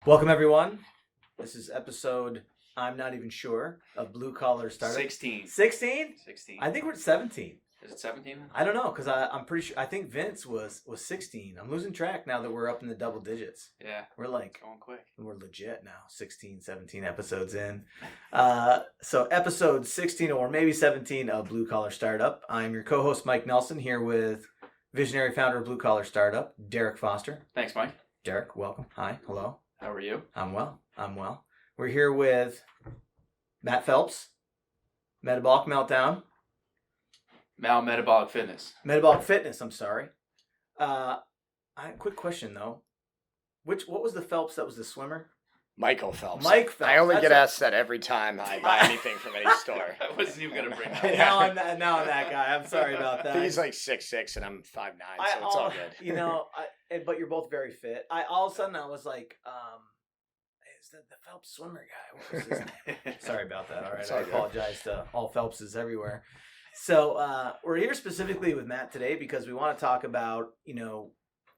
Welcome, everyone. This is episode, I'm not even sure, of Blue Collar Startup. 16. 16? 16. I think we're at 17. Is it 17? I don't know, because I'm pretty sure, I think Vince was 16. I'm losing track now that we're up in the double digits. Yeah. We're like, going quick. We're legit now, 16, 17 episodes in. So episode 16 or maybe 17 of Blue Collar Startup. I'm your co-host, Mike Nelson, here with visionary founder of Blue Collar Startup, Derek Foster. Thanks, Mike. Derek, welcome. Hi. Hello. How are you? I'm well. We're here with Matt Phelps, Metabolic Meltdown. Metabolic Fitness. Metabolic Fitness, I'm sorry. Quick question, though. What was the Phelps that was the swimmer? Michael Phelps. Mike Phelps. I only get asked that every time I buy anything from any store. I wasn't even going to bring that up. now I'm that guy. I'm sorry about that. I think he's like 6'6" and I'm 5'9", so it's all good. But you're both very fit. All of a sudden I was like, is that the Phelps swimmer guy? What was his name? Sorry about that. All right, I apologize to all Phelpses everywhere. So we're here specifically with Matt today because we want to talk about,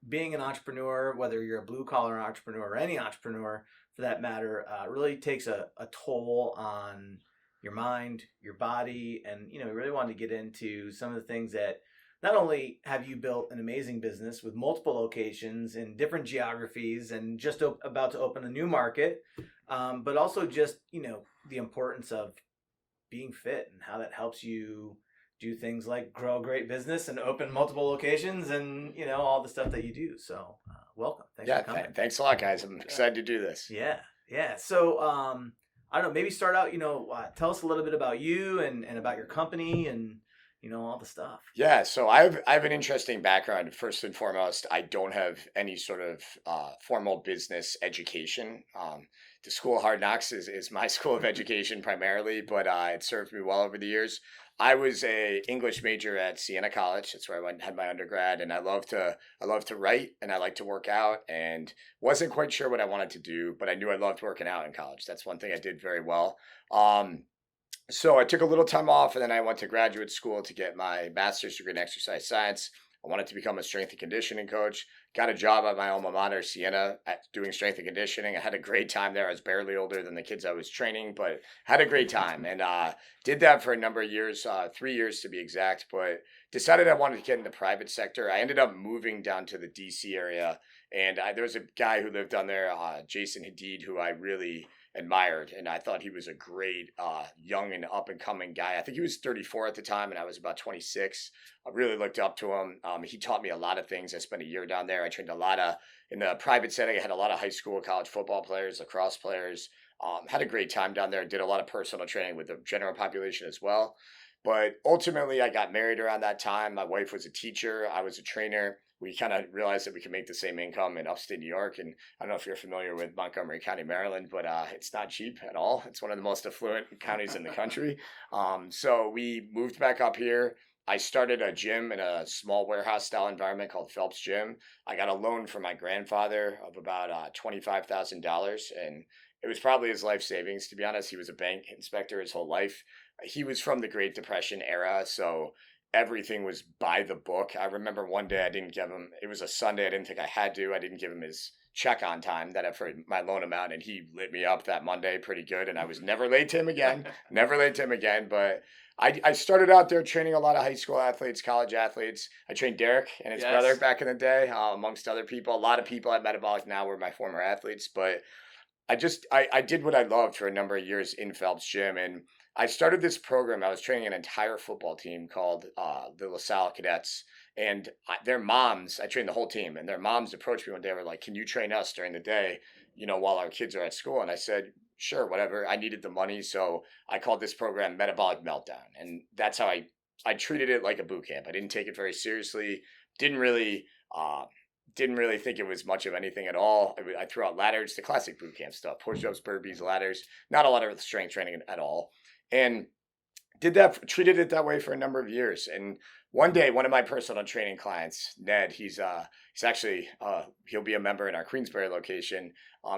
being an entrepreneur, whether you're a blue collar entrepreneur or any entrepreneur for that matter, really takes a toll on your mind, your body, and we really wanted to get into some of the things that not only have you built an amazing business with multiple locations in different geographies and just about to open a new market, but also just the importance of being fit and how that helps you do things like grow a great business and open multiple locations and all the stuff that you do. So welcome. Thanks for coming. Thanks a lot, guys. I'm excited to do this. Yeah. So I don't know, maybe start out, tell us a little bit about you and about your company and all the stuff. Yeah, so I have an interesting background. First and foremost, I don't have any sort of formal business education. The School of Hard Knocks is my school of education primarily, but it served me well over the years. I was a English major at Siena College. That's where I had my undergrad, and I love to write and I like to work out, and wasn't quite sure what I wanted to do, but I knew I loved working out in college. That's one thing I did very well. So I took a little time off, and then I went to graduate school to get my master's degree in exercise science. I wanted to become a strength and conditioning coach. Got a job at my alma mater, Siena, doing strength and conditioning. I had a great time there. I was barely older than the kids I was training, but had a great time. And did that for a number of years, 3 years to be exact, but decided I wanted to get into the private sector. I ended up moving down to the DC area, and there was a guy who lived down there, Jason Hadid, who I really admired, and I thought he was a great young and up and coming guy. I think he was 34 at the time, and I was about 26. I really looked up to him. He taught me a lot of things. I spent a year down there. I trained a lot in the private setting. I had a lot of high school, college football players, lacrosse players. Had a great time down there. Did a lot of personal training with the general population as well. But ultimately, I got married around that time. My wife was a teacher. I was a trainer. We kind of realized that we could make the same income in upstate New York. And I don't know if you're familiar with Montgomery County, Maryland, but it's not cheap at all. It's one of the most affluent counties in the country. So we moved back up here. I started a gym in a small warehouse style environment called Phelps Gym. I got a loan from my grandfather of about $25,000, and it was probably his life savings. To be honest, he was a bank inspector his whole life. He was from the Great Depression era, so everything was by the book. I remember one day I didn't give him, it was a Sunday, I didn't think I had to. I didn't give him his check on time that for my loan amount, and he lit me up that Monday pretty good, and I was never late to him again. But I started out there training a lot of high school athletes, college athletes. I trained Derek and his brother back in the day, amongst other people. A lot of people at Metabolic now were my former athletes, but I did what I loved for a number of years in Phelps Gym, and I started this program. I was training an entire football team called the LaSalle Cadets, and their moms, I trained the whole team, and their moms approached me one day. They were like, "Can you train us during the day, while our kids are at school?" And I said, "Sure, whatever." I needed the money, so I called this program Metabolic Meltdown, and that's how I treated it like a boot camp. I didn't take it very seriously. Didn't really think it was much of anything at all. I threw out ladders, the classic boot camp stuff, push-ups, burpees, ladders, not a lot of strength training at all. And treated it that way for a number of years. And one day, one of my personal training clients, Ned, he's actually, he'll be a member in our Queensbury location.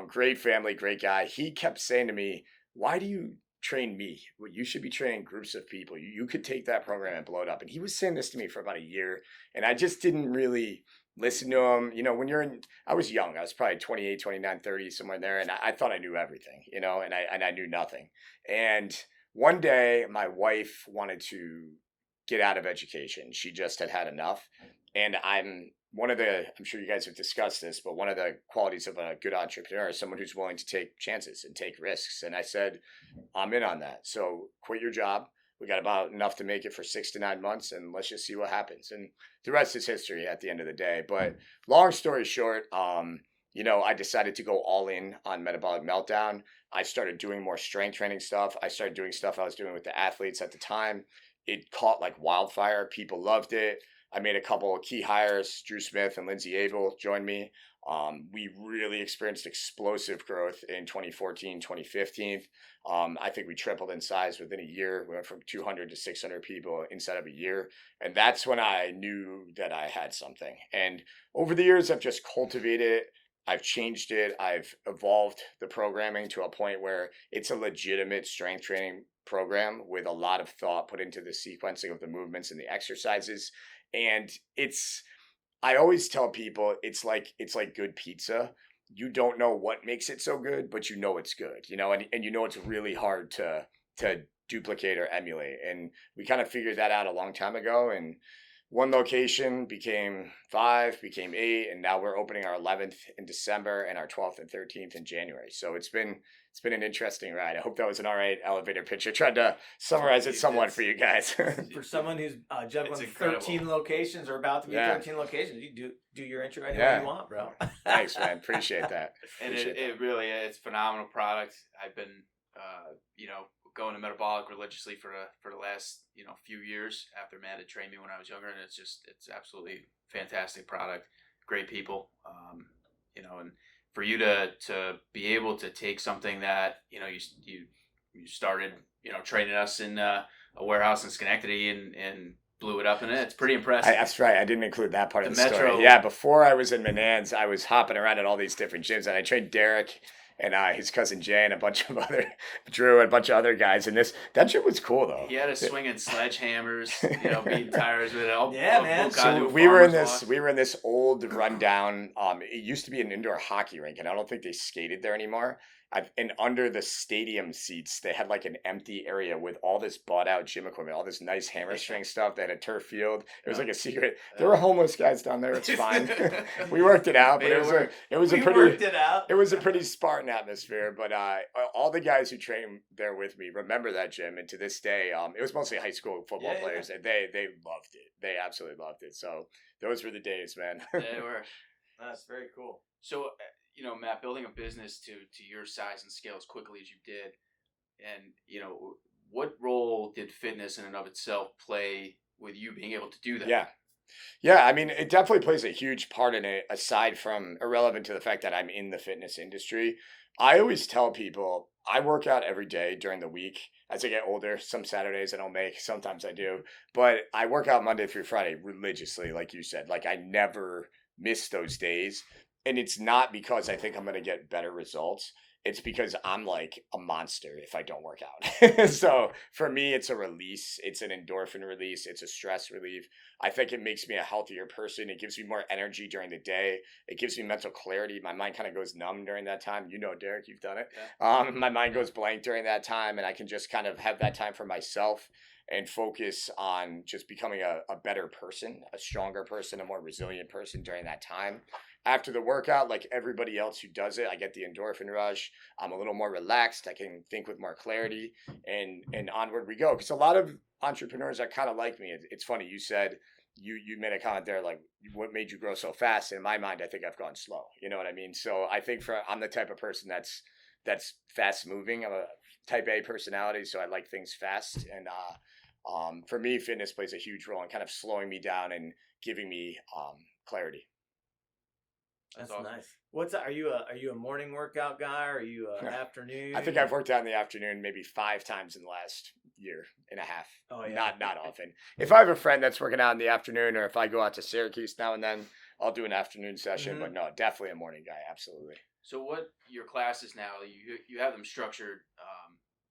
Great family, great guy. He kept saying to me, "Why do you train me? Well, you should be training groups of people. You could take that program and blow it up." And he was saying this to me for about a year, and I just didn't really listen to them. When I was young, I was probably 28, 29, 30, somewhere there. And I thought I knew everything, and I knew nothing. And one day my wife wanted to get out of education. She just had enough. And I'm sure you guys have discussed this, but one of the qualities of a good entrepreneur is someone who's willing to take chances and take risks. And I said, I'm in on that. So quit your job. We got about enough to make it for 6 to 9 months, and let's just see what happens. And the rest is history at the end of the day. But long story short, I decided to go all in on Metabolic Meltdown. I started doing more strength training stuff. I started doing stuff I was doing with the athletes at the time. It caught like wildfire. People loved it. I made a couple of key hires. Drew Smith and Lindsay Abel joined me. We really experienced explosive growth in 2014, 2015. I think we tripled in size within a year. We went from 200 to 600 people inside of a year. And that's when I knew that I had something. And over the years, I've just cultivated it. I've changed it. I've evolved the programming to a point where it's a legitimate strength training program with a lot of thought put into the sequencing of the movements and the exercises. And I always tell people it's like good pizza. You don't know what makes it so good, but you know it's good, and it's really hard to duplicate or emulate. And we kind of figured that out a long time ago. And one location became 5, became 8, and now we're opening our 11th in December and our 12th and 13th in January. So it's been an interesting ride. I hope that was an all right elevator pitch. I tried to summarize it somewhat for you guys. For someone who's juggling 13 locations or about to be 13 locations, you do your intro any way you want, bro. Thanks, man. Appreciate that. And it really is a phenomenal product. I've been, going to Metabolic religiously for the last few years after Matt had trained me when I was younger, and it's absolutely fantastic product, great people, and for you to be able to take something that you started training us in a warehouse in Schenectady and blew it up in it. It's pretty impressive. That's right. I didn't include that part of the story. Yeah, before I was in Menands, I was hopping around at all these different gyms, and I trained Derek and his cousin Jay and Drew and a bunch of other guys. And that shit was cool though. He had us swinging sledgehammers, beating tires with it. Man. So we were in this old rundown. It used to be an indoor hockey rink, and I don't think they skated there anymore. And under the stadium seats, they had like an empty area with all this bought out gym equipment, all this nice hammer string stuff. They had a turf field. It was like a secret. There were homeless guys down there. It's fine. We worked it out, but it was a pretty Spartan atmosphere. But all the guys who trained there with me remember that gym, and to this day, it was mostly high school football players, and they loved it. They absolutely loved it. So those were the days, man. They were. That's very cool. So. Matt, building a business to your size and scale as quickly as you did, and, what role did fitness in and of itself play with you being able to do that? Yeah. I mean, it definitely plays a huge part in it, aside from irrelevant to the fact that I'm in the fitness industry. I always tell people I work out every day during the week. As I get older, some Saturdays I don't make, sometimes I do, but I work out Monday through Friday religiously, like you said. Like I never miss those days. And it's not because I think I'm going to get better results. It's because I'm like a monster if I don't work out. So for me, it's a release. It's an endorphin release. It's a stress relief. I think it makes me a healthier person. It gives me more energy during the day. It gives me mental clarity. My mind kind of goes numb during that time. Derek, you've done it. Yeah. My mind goes blank during that time, and I can just kind of have that time for myself and focus on just becoming a better person, a stronger person, a more resilient person during that time. After the workout, like everybody else who does it, I get the endorphin rush. I'm a little more relaxed. I can think with more clarity, and onward we go. Because a lot of entrepreneurs are kind of like me. It's funny. You said you made a comment there, like what made you grow so fast? In my mind, I think I've gone slow. You know what I mean? So I think I'm the type of person that's fast moving. I'm a type A personality, so I like things fast. And for me, fitness plays a huge role in kind of slowing me down and giving me clarity. That's awesome. Nice. Are you a morning workout guy, or are you an afternoon? I think I've worked out in the afternoon maybe 5 times in the last year and a half. Oh yeah. Not often. If I have a friend that's working out in the afternoon, or if I go out to Syracuse now and then, I'll do an afternoon session. But no, definitely a morning guy. Absolutely. So what your classes now? You have them structured,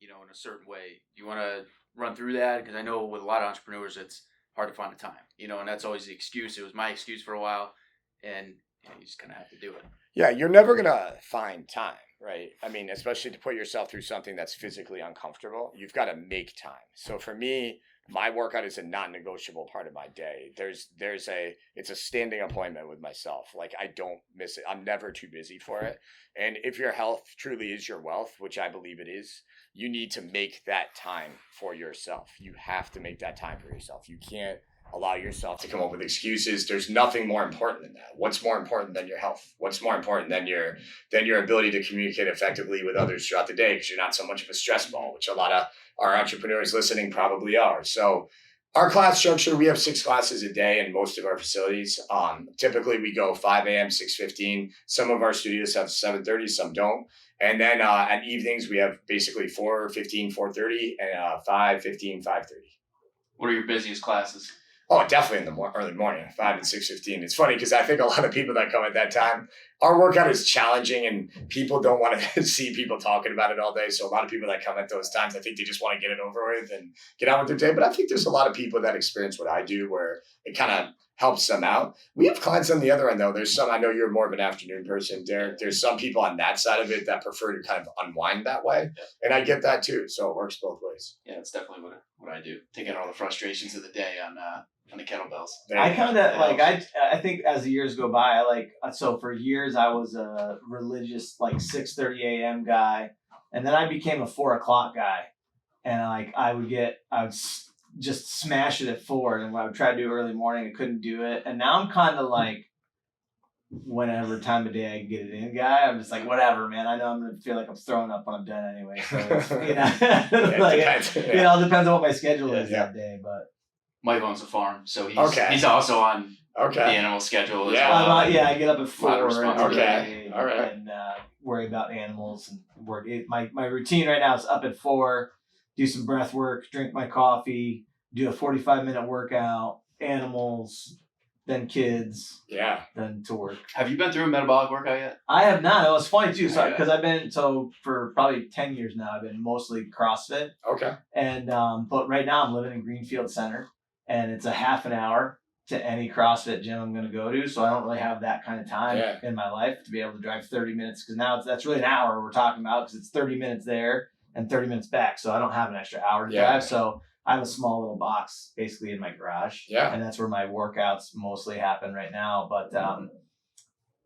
in a certain way. Do you want to run through that? Because I know with a lot of entrepreneurs, it's hard to find the time. And that's always the excuse. It was my excuse for a while. and you just kind of have to do it. Yeah, you're never going to find time, right? I mean, especially to put yourself through something that's physically uncomfortable, you've got to make time. So for me, my workout is a non-negotiable part of my day. It's a standing appointment with myself. Like, I don't miss it. I'm never too busy for it. And if your health truly is your wealth, which I believe it is, you need to make that time for yourself. You have to make that time for yourself. You can't allow yourself to come up with excuses. There's nothing more important than that. What's more important than your health? What's more important than your ability to communicate effectively with others throughout the day, because you're not so much of a stress ball, which a lot of our entrepreneurs listening probably are. So our class structure, we have 6 classes a day in most of our facilities. Typically we go 5 a.m., 6:15. Some of our studios have 7:30, some don't. And then at evenings, we have basically 4:15, 4:30, and 5:15, 5:30. What are your busiest classes? Oh, definitely in the early morning, 5 and 6:15. It's funny because I think a lot of people that come at that time, our workout is challenging and people don't want to see people talking about it all day. So a lot of people that come at those times, I think they just want to get it over with and get on with their day. But I think there's a lot of people that experience what I do where it kind of helps them out. We have clients on the other end, though. There's some, I know you're more of an afternoon person, Derek. There's some people on that side of it that prefer to kind of unwind that way. Yeah. And I get that too. So it works both ways. Yeah, it's definitely what I do. Taking all the frustrations of the day on the kettlebells. I kind of like, I think as the years go by, so for years I was a religious, 6:30 a.m. guy. And then I became a 4 o'clock guy. And I would just smash it at 4. And when I would try to do early morning, I couldn't do it. And now I'm kind of whenever time of day I can get it in guy, I'm just like, whatever, man. I know I'm going to feel like I'm throwing up when I'm done anyway. So it's, it all depends on what my schedule is that day. But Mike owns a farm, so he's also on the animal schedule as well. I get up at 4 and worry about animals and work. My routine right now is up at 4, do some breath work, drink my coffee, do a 45-minute workout, animals, then kids, then to work. Have you been through a metabolic workout yet? I have not. It was funny too, because I've been for probably 10 years now. I've been mostly CrossFit. Okay. And but right now I'm living in Greenfield Center, and it's a half an hour to any CrossFit gym I'm going to go to. So I don't really have that kind of time in my life to be able to drive 30 minutes, because now that's really an hour we're talking about, because it's 30 minutes there and 30 minutes back. So I don't have an extra hour to drive. So I have a small little box basically in my garage. Yeah. And that's where my workouts mostly happen right now. But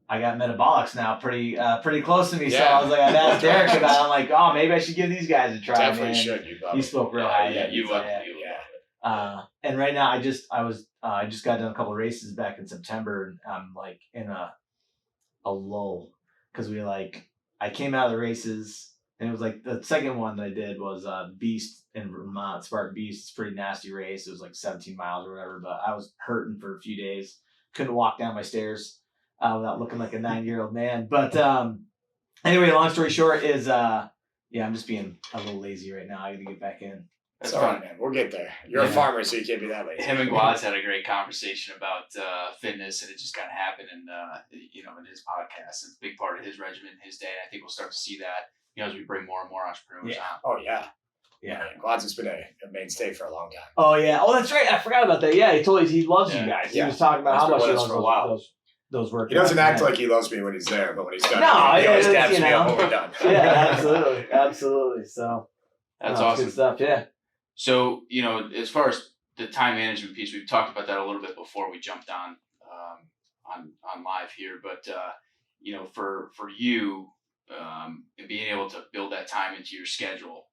I got metabolics now pretty close to me. So I was like, I've asked Derek about it. I'm like, oh, maybe I should give these guys a try. Definitely man. Should. You spoke real high. Yeah, you would. And right now I just got done a couple of races back in September, and I'm in a lull, because I came out of the races, and it was the second one that I did was Beast in Vermont, Spartan Beast. It's a pretty nasty race. It was 17 miles or whatever, but I was hurting for a few days. Couldn't walk down my stairs without looking like a 9-year-old man. But anyway, long story short is I'm just being a little lazy right now. I got to get back in. That's all right, man. We'll get there. You're a farmer, so you can't be that lazy. Him and Guaz had a great conversation about fitness, and it just kind of happened in his podcast. It's a big part of his regimen, his day. And I think we'll start to see that, as we bring more and more entrepreneurs on. Oh, yeah. Yeah. Guaz has been a mainstay for a long time. Oh, yeah. Oh, that's right. I forgot about that. Yeah, he told me he loves you guys. He was talking about how much he loves those workouts. He doesn't act like he loves me when he's there, but when he's done, he always dabs me up when we're done. Yeah, absolutely. So that's awesome. Good stuff, yeah. So, as far as the time management piece, we've talked about that a little bit before we jumped on live here. But, for you, being able to build that time into your schedule,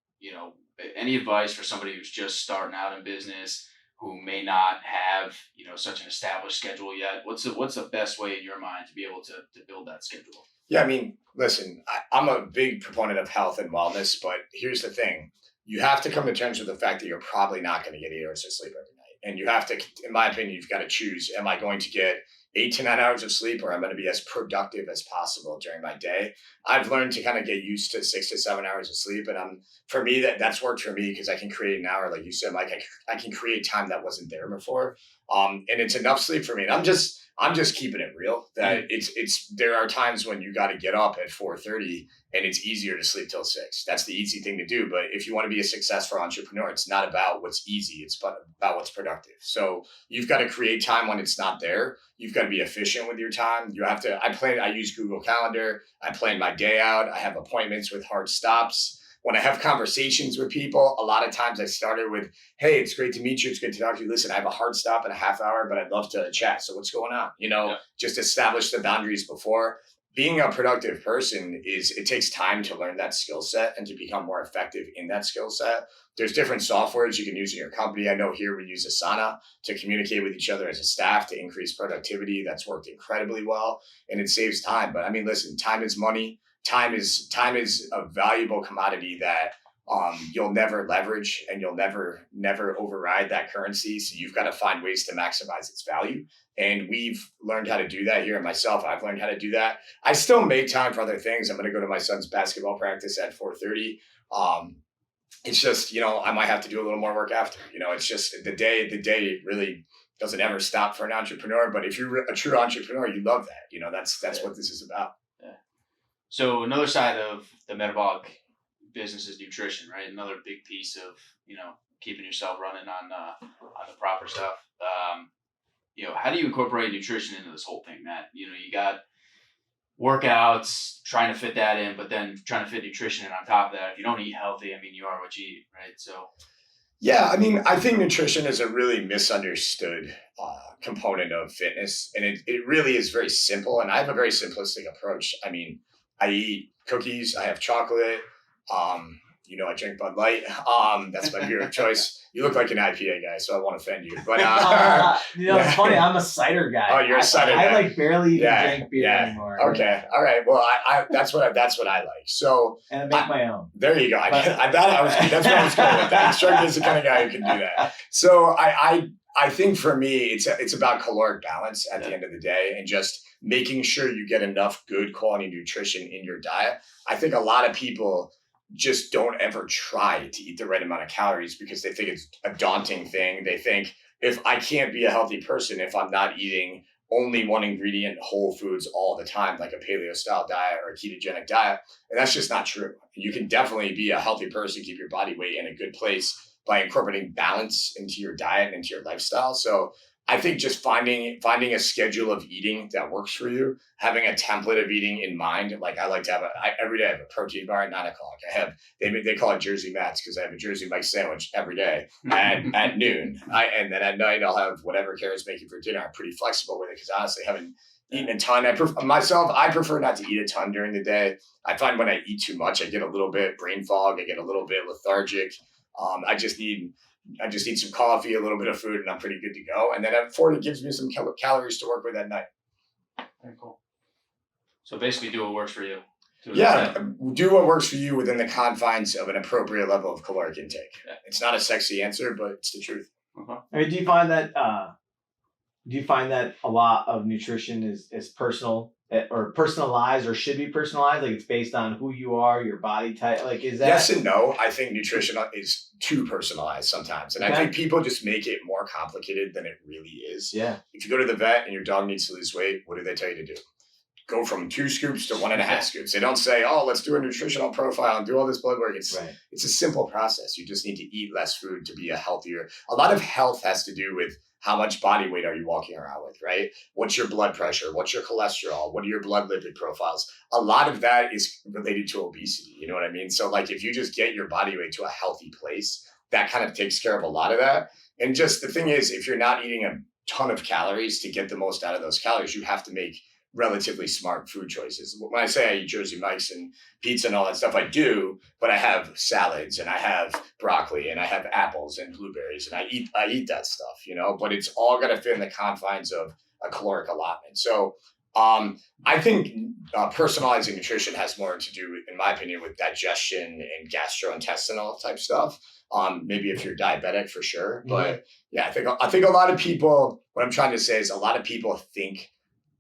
any advice for somebody who's just starting out in business, who may not have, such an established schedule yet? What's the best way in your mind to be able to build that schedule? Yeah, I mean, listen, I'm a big proponent of health and wellness, but here's the thing. You have to come to terms with the fact that you're probably not going to get 8 hours of sleep every night. And you have to, in my opinion, you've got to choose, am I going to get 8 to 9 hours of sleep, or I'm going to be as productive as possible during my day? I've learned to kind of get used to 6 to 7 hours of sleep. And for me, that's worked for me, because I can create an hour. Like you said, Mike, I can create time that wasn't there before. And it's enough sleep for me. And I'm just keeping it real that there are times when you got to get up at 4:30 and it's easier to sleep till 6. That's the easy thing to do. But if you want to be a successful entrepreneur, it's not about what's easy. It's about what's productive. So you've got to create time when it's not there. You've got to be efficient with your time. You have to, I use Google Calendar. I plan my day out. I have appointments with hard stops. When I have conversations with people, a lot of times I started with, hey, it's great to meet you. It's good to talk to you. Listen, I have a hard stop in a half hour, but I'd love to chat. So what's going on? Just establish the boundaries before. Being a productive person it takes time to learn that skill set and to become more effective in that skill set. There's different softwares you can use in your company. I know here we use Asana to communicate with each other as a staff to increase productivity. That's worked incredibly well and it saves time. But I mean, listen, time is money. Time is a valuable commodity that you'll never leverage and you'll never override that currency. So you've got to find ways to maximize its value. And we've learned how to do that here. And myself, I've learned how to do that. I still make time for other things. I'm going to go to my son's basketball practice at 4:30. It's just, I might have to do a little more work after. It's just the day really doesn't ever stop for an entrepreneur. But if you're a true entrepreneur, you love that. That's what this is about. Yeah. So another side of the metabolic business is nutrition, right? Another big piece of, keeping yourself running on the proper stuff. How do you incorporate nutrition into this whole thing, Matt? You got workouts, trying to fit that in, but then trying to fit nutrition in on top of that. If you don't eat healthy, you are what you eat, right? So. Yeah, I think nutrition is a really misunderstood component of fitness. And it really is very simple. And I have a very simplistic approach. I eat cookies, I have chocolate, I drink Bud Light. That's my beer of choice. You look like an IPA guy, so I won't offend you. But it's funny. I'm a cider guy. Oh, you're a cider guy. I barely even drink beer anymore. Okay, all right. Well, I that's what I like. So and I make my own. There you go. That's where I was going with that. Struggling is the kind of guy who can do that. So I think for me, it's about caloric balance at the end of the day, and just making sure you get enough good quality nutrition in your diet. I think a lot of people just don't ever try to eat the right amount of calories because they think it's a daunting thing. They think, if I can't be a healthy person if I'm not eating only one ingredient whole foods all the time, like a paleo style diet or a ketogenic diet. And that's just not true. You can definitely be a healthy person, keep your body weight in a good place by incorporating balance into your diet and into your lifestyle. So I think just finding a schedule of eating that works for you, having a template of eating in mind. Like I like to have every day I have a protein bar at 9 o'clock. They call it Jersey Mats because I have a Jersey Mike sandwich every day at noon. And then at night I'll have whatever Kara's making for dinner. I'm pretty flexible with it because honestly I haven't eaten a ton. I prefer not to eat a ton during the day. I find when I eat too much, I get a little bit brain fog. I get a little bit lethargic. I just need some coffee, a little bit of food, and I'm pretty good to go. And then at 4, it gives me some calories to work with at night. Very cool. So basically do what works for you. Do what works for you within the confines of an appropriate level of caloric intake. Yeah. It's not a sexy answer, but it's the truth. Uh-huh. Do you find that a lot of nutrition is personal or personalized or should be personalized? Like it's based on who you are, your body type. Like is that? Yes and no. I think nutrition is too personalized sometimes. And I think people just make it more complicated than it really is. Yeah. If you go to the vet and your dog needs to lose weight, what do they tell you to do? Go from 2 scoops to 1.5 scoops. They don't say, let's do a nutritional profile and do all this blood work. It's a simple process. You just need to eat less food to be a lot of health has to do with how much body weight are you walking around with, right? What's your blood pressure? What's your cholesterol? What are your blood lipid profiles? A lot of that is related to obesity. You know what I mean? So like if you just get your body weight to a healthy place, that kind of takes care of a lot of that. And just the thing is, if you're not eating a ton of calories to get the most out of those calories, you have to make relatively smart food choices. When I say I eat Jersey Mike's and pizza and all that stuff, I do, but I have salads and I have broccoli and I have apples and blueberries and I eat that stuff, but it's all got to fit in the confines of a caloric allotment. So I think personalizing nutrition has more to do, in my opinion, with digestion and gastrointestinal type stuff. Maybe if you're diabetic for sure. But yeah, I think a lot of people, what I'm trying to say is a lot of people think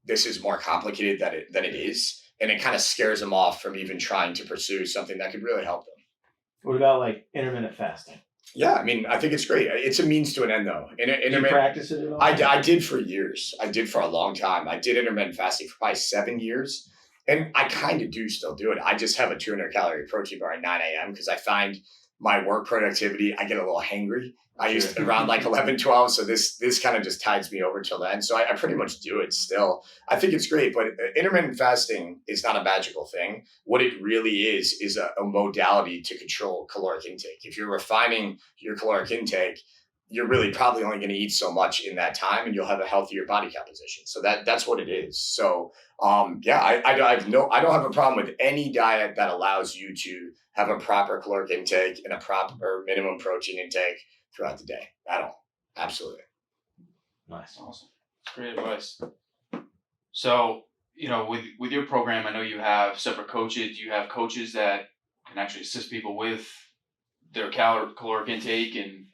this is more complicated than it is. And it kind of scares them off from even trying to pursue something that could really help them. What about like intermittent fasting? Yeah, I mean, I think it's great. It's a means to an end, though. Do you practice it at all? I did for years. I did for a long time. I did intermittent fasting for probably 7 years. And I kind of do still do it. I just have a 200-calorie protein bar at 9 a.m. because I find my work productivity, I get a little hangry. I used to around like 11, 12. So this kind of just tides me over till then. So I pretty much do it still. I think it's great, but intermittent fasting is not a magical thing. What it really is a modality to control caloric intake. If you're refining your caloric intake, you're really probably only going to eat so much in that time, and you'll have a healthier body composition. So that's what it is. So I don't have a problem with any diet that allows you to have a proper caloric intake and a proper minimum protein intake throughout the day at all. Absolutely. Nice. Awesome. Great advice. So, with your program, I know you have separate coaches. Do you have coaches that can actually assist people with their caloric intake and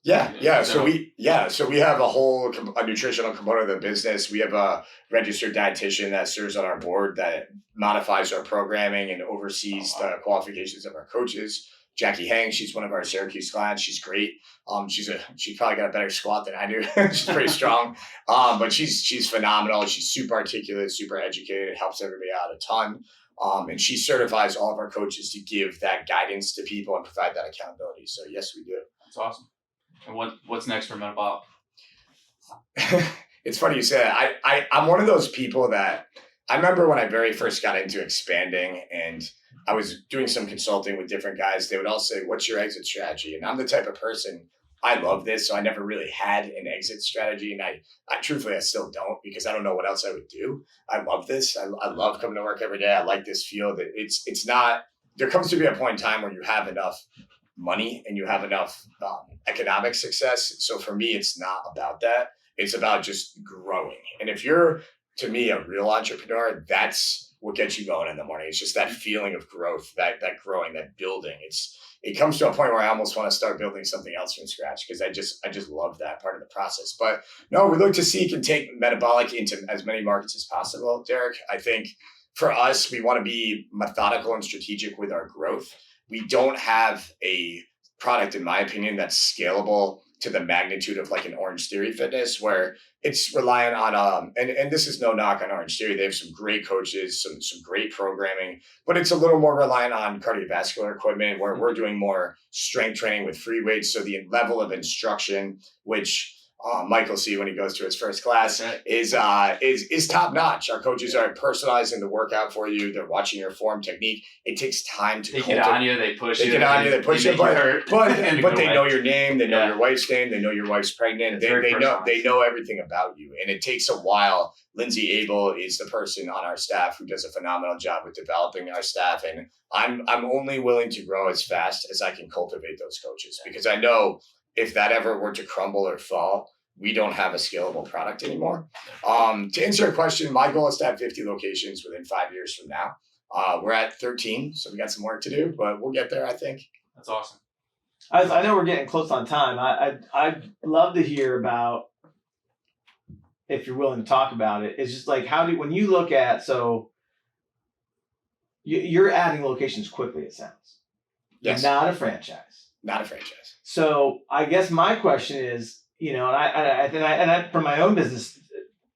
Yeah. So we have a nutritional component of the business. We have a registered dietitian that serves on our board that modifies our programming and oversees the qualifications of our coaches. Jackie Hang, she's one of our Syracuse clients. She's great. She probably got a better squat than I do. She's pretty strong. But she's phenomenal. She's super articulate, super educated, helps everybody out a ton. And she certifies all of our coaches to give that guidance to people and provide that accountability. So yes, we do. That's awesome. And what's next for Metabolic? It's funny you say that. I'm one of those people that I remember when I very first got into expanding and I was doing some consulting with different guys. They would all say, "What's your exit strategy?" And I'm the type of person, I love this. So I never really had an exit strategy. And I truthfully, I still don't, because I don't know what else I would do. I love this. I love coming to work every day. I like this field. It's not, there comes to be a point in time where you have enough money and you have enough economic success. So for me, it's not about that. It's about just growing. And if you're, to me, a real entrepreneur, that's what gets you going in the morning. It's just that feeling of growth, that growing, that building. It comes to a point where I almost want to start building something else from scratch, because I just love that part of the process. But no, we look to seek and take Metabolic into as many markets as possible, Derek. I think for us, we want to be methodical and strategic with our growth. We don't have a product, in my opinion, that's scalable to the magnitude of like an Orange Theory Fitness, where it's reliant on and this is no knock on Orange Theory. They have some great coaches, some great programming, but it's a little more reliant on cardiovascular equipment, where we're doing more strength training with free weights. So the level of instruction, which Mike will see when he goes to his first class, is top notch. Our coaches are personalizing the workout for you. They're watching your form, technique. It takes time to get on you. They push you. They get on you. They push you. But they know your name. They know your wife's name. They know your wife's pregnant. They know everything about you. And it takes a while. Lindsay Abel is the person on our staff who does a phenomenal job with developing our staff. And I'm only willing to grow as fast as I can cultivate those coaches, because I know if that ever were to crumble or fall, we don't have a scalable product anymore. To answer your question, my goal is to have 50 locations within 5 years from now. We're at 13, so we got some work to do, but we'll get there, I think. That's awesome. I know we're getting close on time. I'd love to hear about, if you're willing to talk about it, it's just like, when you look at, so you're adding locations quickly, it sounds. Yes. Not a franchise. Not a franchise. So I guess my question is, and I from my own business,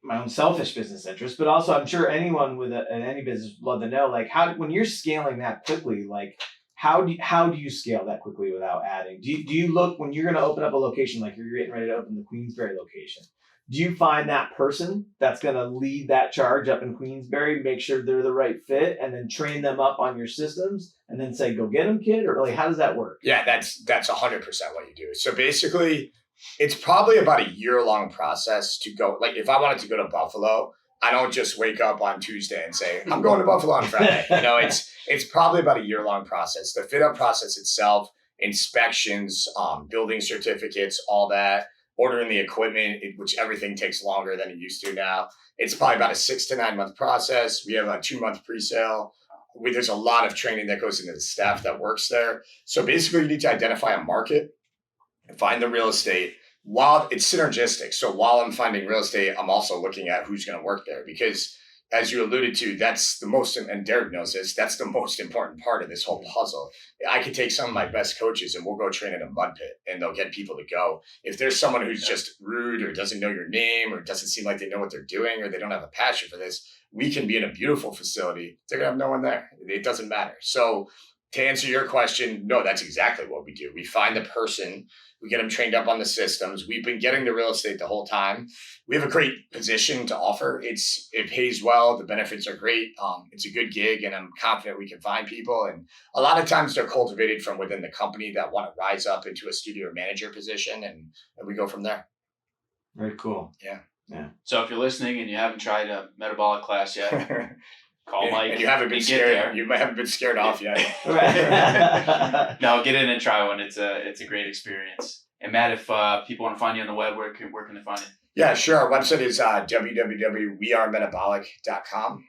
my own selfish business interest, but also I'm sure anyone with any business would love to know, like, when you're scaling that quickly, like how do you scale that quickly without adding? Do you look, when you're going to open up a location, like you're getting ready to open the Queensbury location, do you find that person that's going to lead that charge up in Queensbury, make sure they're the right fit, and then train them up on your systems, and then say, "Go get them, kid"? Or like, how does that work? Yeah, that's 100% what you do. So basically, it's probably about a year-long process to go. Like, if I wanted to go to Buffalo, I don't just wake up on Tuesday and say, "I'm going to Buffalo on Friday." It's probably about a year-long process. The fit-up process itself, inspections, building certificates, all that. Ordering the equipment, which everything takes longer than it used to now. It's probably about a 6 to 9 month process. We have a 2-month pre-sale. There's a lot of training that goes into the staff that works there. So basically, you need to identify a market, find the real estate. While it's synergistic, so while I'm finding real estate, I'm also looking at who's going to work there, because as you alluded to, that's the most, and Derek knows this, that's the most important part of this whole puzzle. I could take some of my best coaches and we'll go train in a mud pit and they'll get people to go. If there's someone who's just rude or doesn't know your name or doesn't seem like they know what they're doing or they don't have a passion for this, we can be in a beautiful facility. They're going to have no one there. It doesn't matter. So to answer your question, no, that's exactly what we do. We find the person, we get them trained up on the systems. We've been getting the real estate the whole time. We have a great position to offer. It pays well. The benefits are great. It's a good gig, and I'm confident we can find people. And a lot of times they're cultivated from within the company that want to rise up into a studio manager position, and we go from there. Very cool. Yeah. So if you're listening and you haven't tried a metabolic class yet, call Mike. And you haven't been scared. You haven't been scared off yet. No, get in and try one. It's a great experience. And Matt, if people want to find you on the web, where can they find you? Yeah, sure. Our website is www.wearemetabolic.com.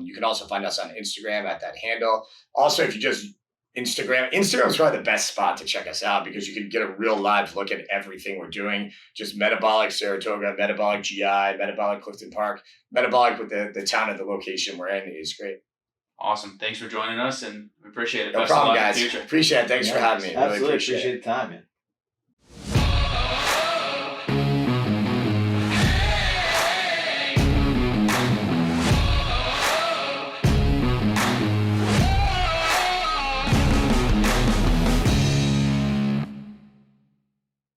You can also find us on Instagram at that handle. Also, if you just Instagram is probably the best spot to check us out because you can get a real live look at everything we're doing. Just Metabolic Saratoga, Metabolic GI, Metabolic Clifton Park, Metabolic with the town and the location we're in is great. Awesome. Thanks for joining us, and we appreciate it. No Best problem, of luck guys. in the future. Appreciate it. Thanks for having me. Absolutely Really appreciate the time, man.